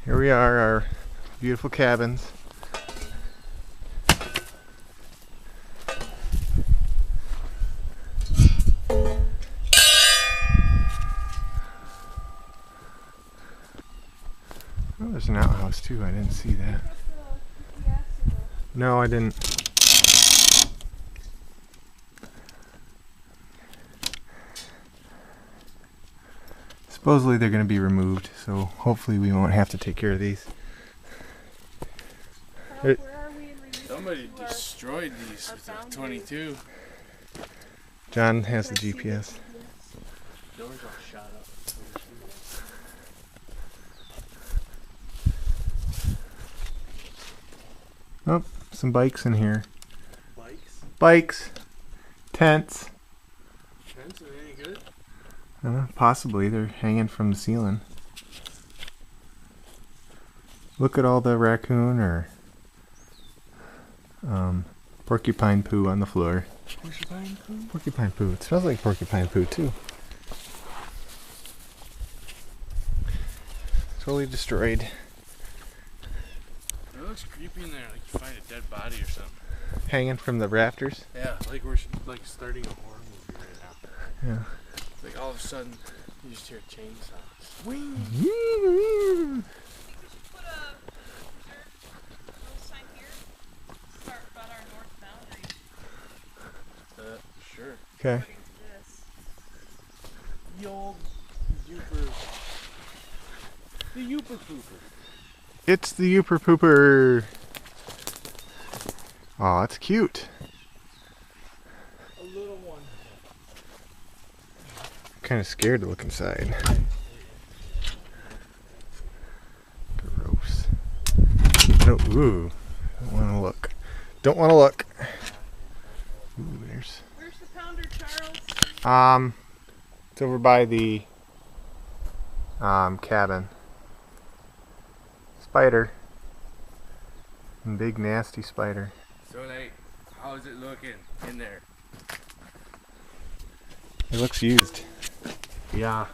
Here we are, our beautiful cabins. Oh, there's an outhouse too. I didn't see that. No, I didn't. Supposedly they're going to be removed, so hopefully we won't have to take care of these. Where are we in Somebody destroyed these with a 22. John has the GPS. Doors all shot up. Oh, some bikes in here. Bikes? Bikes. Tents. Tents, are they any good? Possibly. They're hanging from the ceiling. Look at all the raccoon or porcupine poo on the floor. Porcupine poo? Porcupine poo. It smells like porcupine poo too. Totally destroyed. It looks creepy in there, like you find a dead body or something. Hanging from the rafters. Yeah, like we're like starting a horror movie right now. Yeah. Like all of a sudden, you just hear a chainsaw. Swing! think we should put a little sign here. Start about our north boundary. Sure. Okay. According to this. The old Yooper. The Yooper Pooper. It's the Yooper Pooper. Oh, it's cute. A little one. Kind of scared to look inside. Gross. No, ooh. Don't want to look. Don't want to look. Ooh, there's. Where's the pounder, Charles? It's over by the cabin. Spider. Big nasty spider. So like, how's it looking in there? It looks used. Yeah.